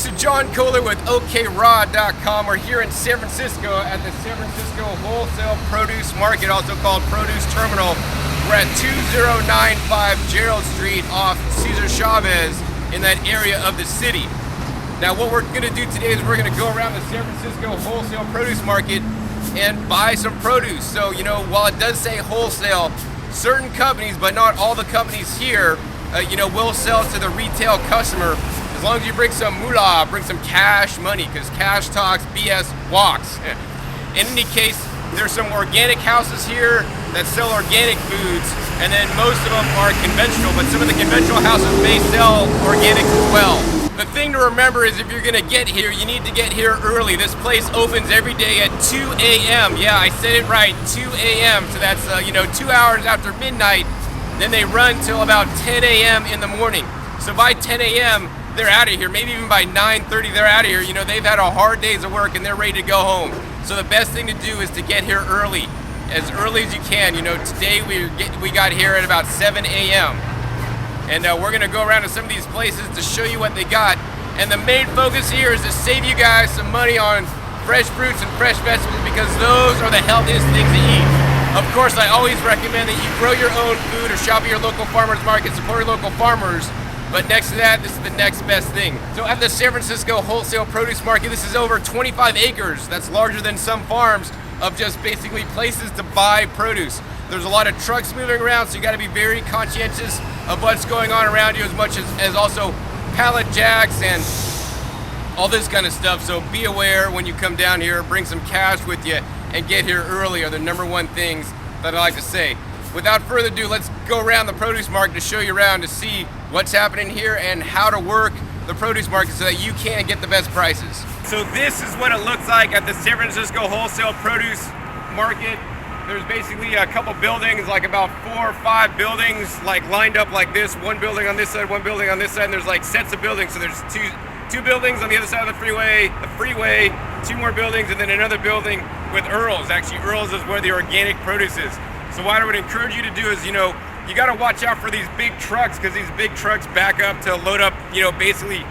This is John Kohler with OKRaw.com. We're here in San Francisco at the San Francisco Wholesale Produce Market, also called Produce Terminal. We're at 2095 Gerald Street off Cesar Chavez in that area of the city. Now what we're going to do today is we're going to go around the San Francisco Wholesale Produce Market and buy some produce. So, while it does say wholesale, certain companies, but not all the companies here, will sell to the retail customer. As long as you bring some moolah, bring some cash money, because cash talks, BS walks. In any case, there's some organic houses here that sell organic foods, and then most of them are conventional, but some of the conventional houses may sell organics as well. The thing to remember is if you're gonna get here, you need to get here early. This place opens every day at 2 a.m. Yeah, I said it right, 2 a.m. So that's, 2 hours after midnight. Then they run till about 10 a.m. in the morning. So by 10 a.m., they're out of here. Maybe even by 9:30, they're out of here. They've had a hard day's of work and they're ready to go home. So the best thing to do is to get here early, as early as you can. Today we got here at about 7 a.m. And we're gonna go around to some of these places to show you what they got. And the main focus here is to save you guys some money on fresh fruits and fresh vegetables, because those are the healthiest things to eat. Of course, I always recommend that you grow your own food or shop at your local farmers market, support your local farmers. But next to that, this is the next best thing. So at the San Francisco Wholesale Produce Market, this is over 25 acres. That's larger than some farms, of just basically places to buy produce. There's a lot of trucks moving around, so you gotta be very conscientious of what's going on around you, as much as also pallet jacks and all this kind of stuff. So be aware when you come down here, bring some cash with you, and get here early are the number one things that I like to say. Without further ado, let's go around the produce market to show you around to see what's happening here and how to work the produce market so that you can get the best prices. So this is what it looks like at the San Francisco Wholesale Produce Market. There's basically a couple buildings, like about 4 or 5 buildings, like lined up like this. One building on this side, one building on this side, and there's like sets of buildings. So there's two buildings on the other side of the freeway, 2 more buildings, and then another building with Earl's. Actually, Earl's is where the organic produce is. So what I would encourage you to do is, you gotta watch out for these big trucks, because these big trucks back up to load up, basically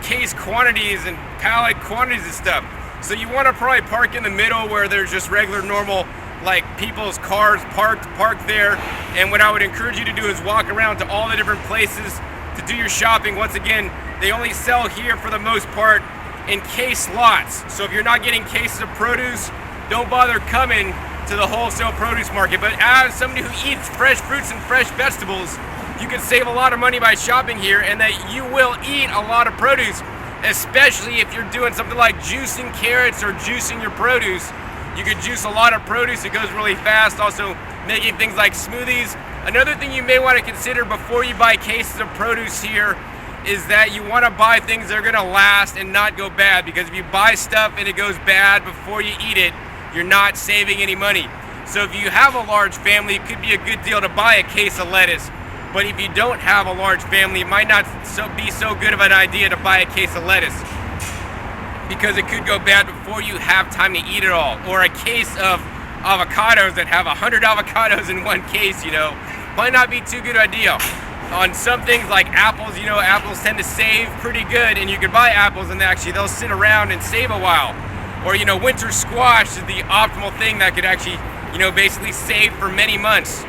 case quantities and pallet quantities of stuff. So you wanna probably park in the middle where there's just regular, normal, like people's cars parked there. And what I would encourage you to do is walk around to all the different places to do your shopping. Once again, they only sell here for the most part in case lots. So if you're not getting cases of produce, don't bother coming to the wholesale produce market. But as somebody who eats fresh fruits and fresh vegetables, you can save a lot of money by shopping here, and that you will eat a lot of produce, especially if you're doing something like juicing carrots or juicing your produce. You could juice a lot of produce, it goes really fast. Also making things like smoothies. Another thing you may want to consider before you buy cases of produce here is that you want to buy things that are going to last and not go bad, because if you buy stuff and it goes bad before you eat it, you're not saving any money. So if you have a large family, it could be a good deal to buy a case of lettuce. But if you don't have a large family, it might not be so good of an idea to buy a case of lettuce, because it could go bad before you have time to eat it all. Or a case of avocados that have 100 avocados in one case, might not be too good idea. On some things like apples, apples tend to save pretty good, and you could buy apples and they'll sit around and save a while. Or, winter squash is the optimal thing that could actually, basically save for many months.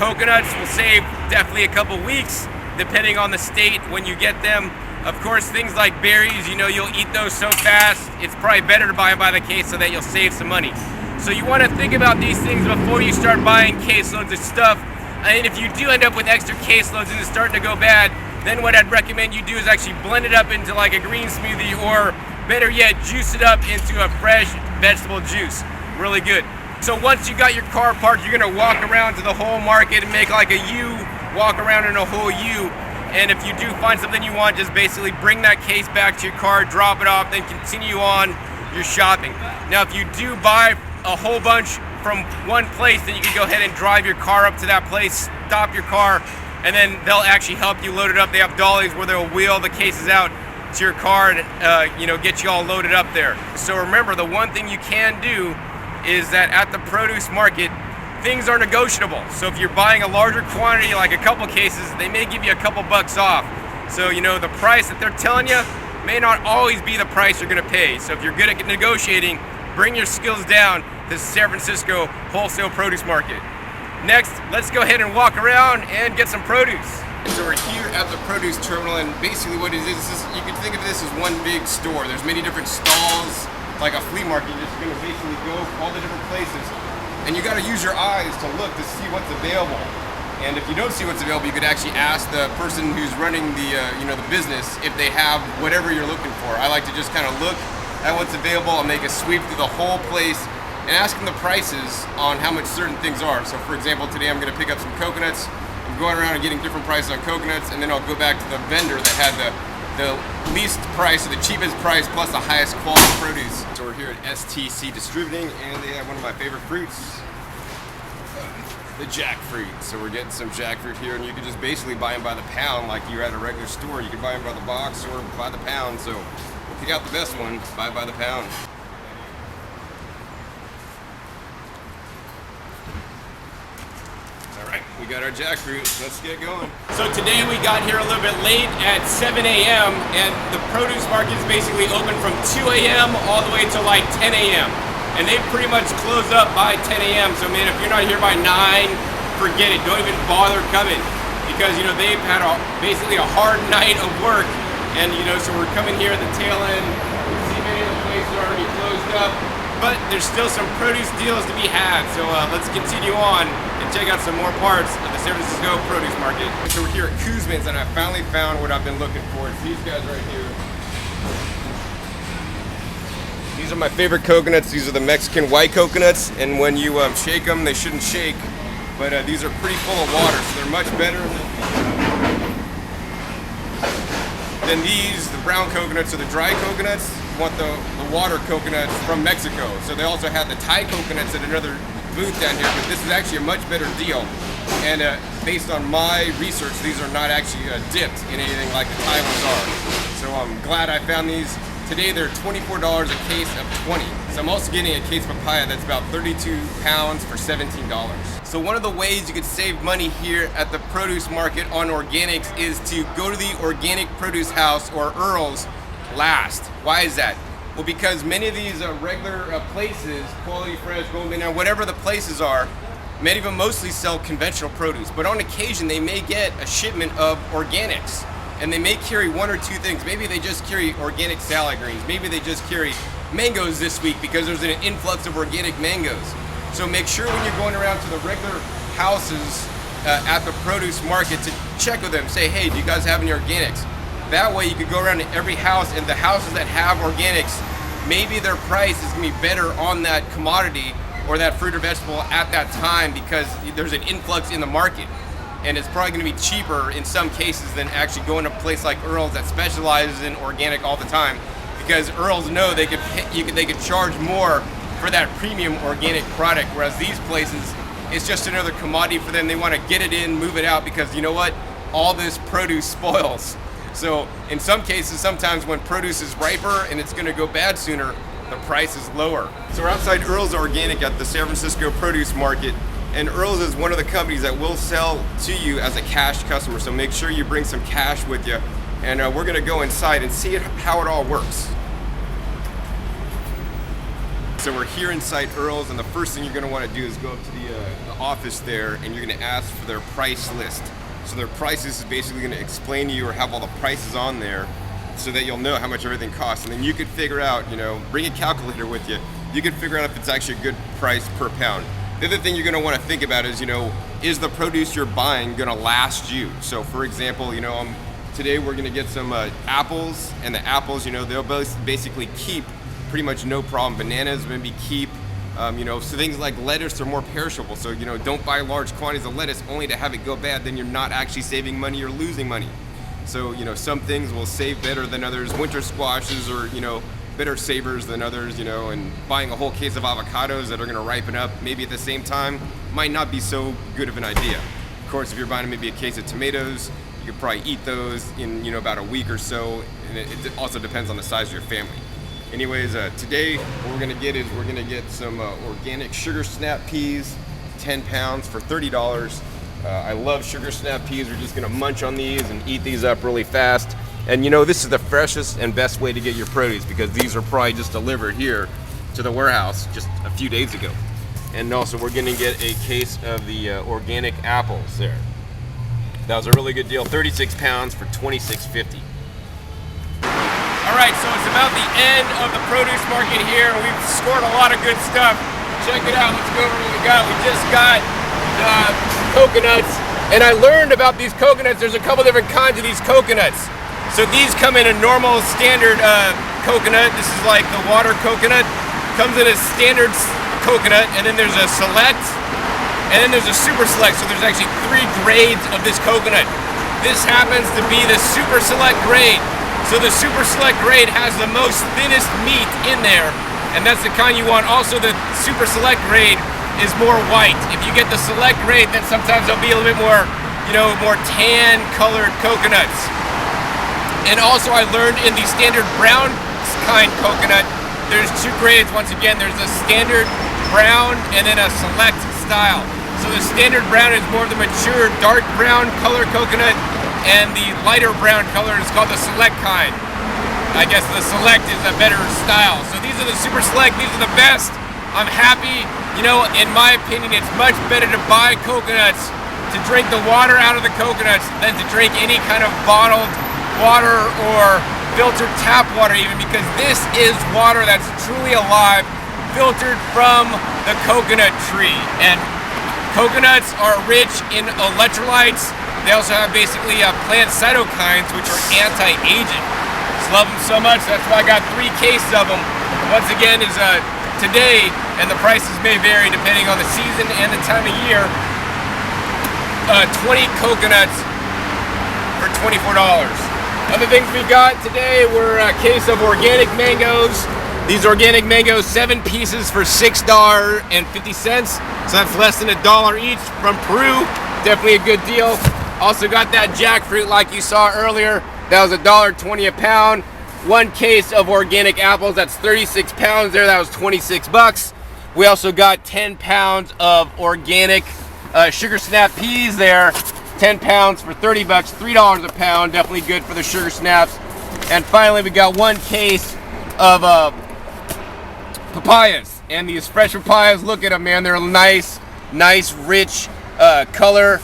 Coconuts will save definitely a couple weeks, depending on the state when you get them. Of course, things like berries, you'll eat those so fast, it's probably better to buy them by the case so that you'll save some money. So you want to think about these things before you start buying caseloads of stuff. And if you do end up with extra caseloads and it's starting to go bad, then what I'd recommend you do is actually blend it up into like a green smoothie, or better yet, juice it up into a fresh vegetable juice. Really good. So once you got your car parked, you're gonna walk around to the whole market and make like a U, walk around in a whole U. And if you do find something you want, just basically bring that case back to your car, drop it off, then continue on your shopping. Now, if you do buy a whole bunch from one place, then you can go ahead and drive your car up to that place, stop your car, and then they'll actually help you load it up. They have dollies where they'll wheel the cases out to your car and get you all loaded up there. So remember, the one thing you can do is that at the produce market, things are negotiable. So if you're buying a larger quantity, like a couple cases, they may give you a couple bucks off. So the price that they're telling you may not always be the price you're gonna pay. So if you're good at negotiating, bring your skills down to San Francisco Wholesale Produce Market. Next, let's go ahead and walk around and get some produce. So we're here at the produce terminal, and basically what it is, you can think of this as one big store. There's many different stalls, like a flea market. You're just gonna basically go all the different places, and you gotta use your eyes to look to see what's available. And if you don't see what's available, you could actually ask the person who's running the the business if they have whatever you're looking for. I like to just kind of look at what's available. I'll make a sweep through the whole place and ask them the prices on how much certain things are. So for example, today I'm gonna pick up some coconuts. I'm going around and getting different prices on coconuts, and then I'll go back to the vendor that had the least price or the cheapest price plus the highest quality produce. So we're here at STC Distributing, and they have one of my favorite fruits, the jackfruit. So we're getting some jackfruit here, and you can just basically buy them by the pound like you're at a regular store. You can buy them by the box or by the pound. So we'll pick out the best one, buy by the pound. We got our jackfruit, let's get going. So today we got here a little bit late at 7 a.m. and the produce market is basically open from 2 a.m. all the way to like 10 a.m. And they pretty much close up by 10 a.m. So man, if you're not here by 9, forget it. Don't even bother coming, because they've had basically a hard night of work, and so we're coming here at the tail end. We see many of the places are already closed up, but there's still some produce deals to be had. So let's continue on and check out some more parts of the San Francisco produce market. So we're here at Kuzman's, and I finally found what I've been looking for. It's these guys right here. These are my favorite coconuts. These are the Mexican white coconuts, and when you shake them, they shouldn't shake, but these are pretty full of water, so they're much better than these, the brown coconuts or the dry coconuts. You want the water coconuts from Mexico. So they also have the Thai coconuts at another booth down here, but this is actually a much better deal. And based on my research, these are not actually dipped in anything like the Thai ones are. So I'm glad I found these. Today they're $24 a case of 20. So I'm also getting a case of papaya that's about 32 pounds for $17. So one of the ways you could save money here at the produce market on organics is to go to the organic produce house, or Earl's, last. Why is that? Well, because many of these regular places, Quality Fresh, Golden, whatever the places are, many of them mostly sell conventional produce, but on occasion they may get a shipment of organics, and they may carry one or two things. Maybe they just carry organic salad greens. Maybe they just carry mangoes this week because there's an influx of organic mangoes. So make sure when you're going around to the regular houses at the produce market to check with them. Say, hey, do you guys have any organics? That way you could go around to every house, and the houses that have organics, maybe their price is gonna be better on that commodity or that fruit or vegetable at that time, because there's an influx in the market. And it's probably gonna be cheaper in some cases than actually going to a place like Earl's that specializes in organic all the time, because Earl's know they could charge more for that premium organic product, whereas these places, it's just another commodity for them. They wanna get it in, move it out, because you know what? All this produce spoils. So in some cases, sometimes when produce is riper and it's gonna go bad sooner, the price is lower. So we're outside Earl's Organic at the San Francisco Produce Market, and Earl's is one of the companies that will sell to you as a cash customer. So make sure you bring some cash with you, and we're gonna go inside and see how it all works. So we're here inside Earl's, and the first thing you're gonna wanna do is go up to the office there, and you're gonna ask for their price list. So their prices is basically going to explain to you or have all the prices on there so that you'll know how much everything costs. And then you could figure out, bring a calculator with you. You can figure out if it's actually a good price per pound. The other thing you're going to want to think about is, is the produce you're buying going to last you? So for example, today we're going to get some apples, and the apples, they'll basically keep pretty much no problem. Bananas maybe keep. So things like lettuce are more perishable. So, don't buy large quantities of lettuce only to have it go bad. Then you're not actually saving money, you're losing money. So, some things will save better than others. Winter squashes are, better savers than others, and buying a whole case of avocados that are gonna ripen up maybe at the same time might not be so good of an idea. Of course, if you're buying maybe a case of tomatoes, you could probably eat those in, about a week or so. And it also depends on the size of your family. Anyways, today what we're gonna get is we're gonna get some organic sugar snap peas, 10 pounds for $30. I love sugar snap peas. We're just gonna munch on these and eat these up really fast. And you know, this is the freshest and best way to get your produce because these are probably just delivered here to the warehouse just a few days ago. And also we're gonna get a case of the organic apples there. That was a really good deal, 36 pounds for $26.50. All right, so it's about the end of the produce market here. We've scored a lot of good stuff. Check it out, let's go over what we got. We just got coconuts, and I learned about these coconuts. There's a couple different kinds of these coconuts. So these come in a normal standard coconut. This is like the water coconut. Comes in a standard coconut, and then there's a select, and then there's a super select. So there's actually 3 grades of this coconut. This happens to be the super select grade. So the super select grade has the most thinnest meat in there, and that's the kind you want. Also, the super select grade is more white. If you get the select grade, then sometimes there'll be a little bit more, you know, more tan colored coconuts. And also I learned in the standard brown kind coconut, there's 2 grades. Once again, there's a standard brown and then a select style. So the standard brown is more of the mature dark brown color coconut, and the lighter brown color is called the select kind. I guess the select is a better style. So these are the super select, these are the best. I'm happy. You know, in my opinion, it's much better to buy coconuts, to drink the water out of the coconuts, than to drink any kind of bottled water or filtered tap water even, because this is water that's truly alive, filtered from the coconut tree. And coconuts are rich in electrolytes. They also have basically plant cytokines, which are anti-aging. Just love them so much, that's why I got 3 cases of them. Once again, is today, and the prices may vary depending on the season and the time of year, 20 coconuts for $24. Other things we got today were a case of organic mangoes. These organic mangoes, 7 pieces for $6.50. So that's less than $1 each from Peru. Definitely a good deal. Also got that jackfruit like you saw earlier. That was $1.20 a pound. 1 case of organic apples, that's 36 pounds there. That was 26 bucks. We also got 10 pounds of organic sugar snap peas there. 10 pounds for 30 bucks, $3 a pound. Definitely good for the sugar snaps. And finally, we got 1 case of papayas. And these fresh papayas, look at them, man. They're nice, rich color,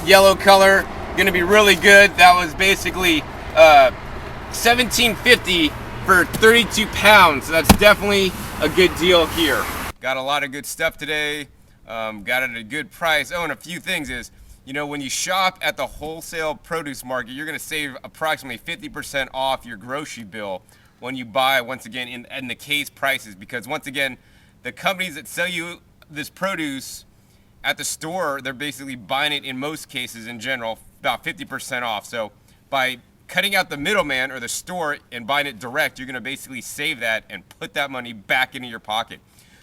yellow color. Gonna be really good. That was basically $17.50 for 32 pounds. So that's definitely a good deal here. Got a lot of good stuff today. Got it at a good price. Oh, and a few things is, you know, when you shop at the wholesale produce market, you're gonna save approximately 50% off your grocery bill when you buy, once again, in the case prices. Because once again, the companies that sell you this produce at the store, they're basically buying it in most cases in general about 50% off. So by cutting out the middleman or the store and buying it direct, you're gonna basically save that and put that money back into your pocket.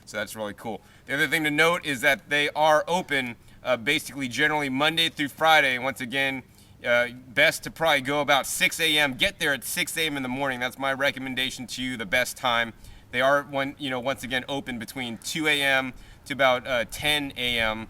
So that's really cool. The other thing to note is that they are open basically generally Monday through Friday. Once again, best to probably go about 6 a.m. Get there at 6 a.m. in the morning. That's my recommendation to you, the best time. They are, once again, open between 2 a.m. to about 10 a.m.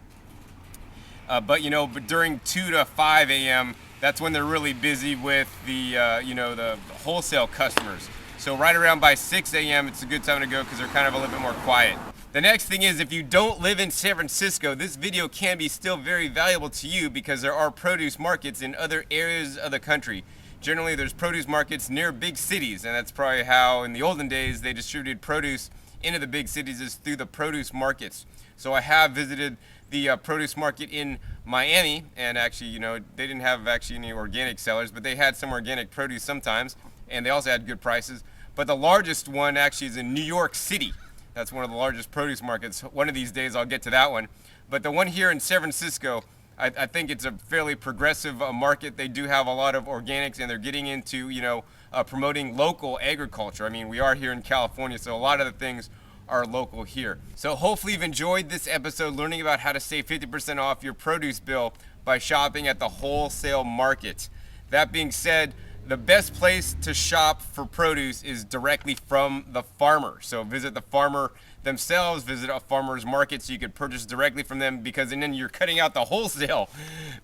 But during 2 to 5 a.m., that's when they're really busy with the, the wholesale customers. So right around by 6 a.m., it's a good time to go because they're kind of a little bit more quiet. The next thing is, if you don't live in San Francisco, this video can be still very valuable to you because there are produce markets in other areas of the country. Generally, there's produce markets near big cities, and that's probably how in the olden days they distributed produce into the big cities, is through the produce markets. So I have visited the produce market in Miami, and actually, they didn't have actually any organic sellers, but they had some organic produce sometimes, and they also had good prices. But the largest one actually is in New York City. That's one of the largest produce markets. One of these days I'll get to that one. But the one here in San Francisco, I think it's a fairly progressive market. They do have a lot of organics, and they're getting into, promoting local agriculture. I mean, we are here in California, so a lot of the things are local here. So hopefully you've enjoyed this episode learning about how to save 50% off your produce bill by shopping at the wholesale market. That being said, the best place to shop for produce is directly from the farmer. So visit the farmer themselves, visit a farmer's market so you can purchase directly from them, because then you're cutting out the wholesale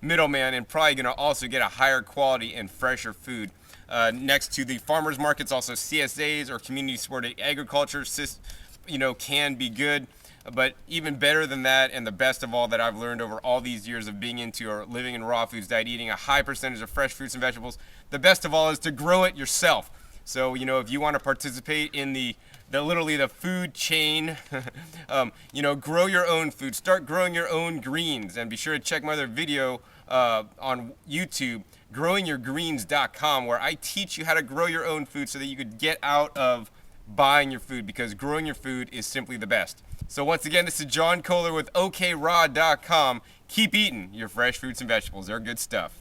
middleman and probably gonna also get a higher quality and fresher food. next to the farmers markets. Also CSAs, or community supported agriculture, can be good. But even better than that, and the best of all that I've learned over all these years of being into or living in raw foods diet, eating a high percentage of fresh fruits and vegetables, the best of all is to grow it yourself. So, if you want to participate in the literally the food chain, grow your own food, start growing your own greens, and be sure to check my other video on YouTube, growingyourgreens.com, where I teach you how to grow your own food so that you could get out of buying your food, because growing your food is simply the best. So once again, this is John Kohler with OKRaw.com. Keep eating your fresh fruits and vegetables. They're good stuff.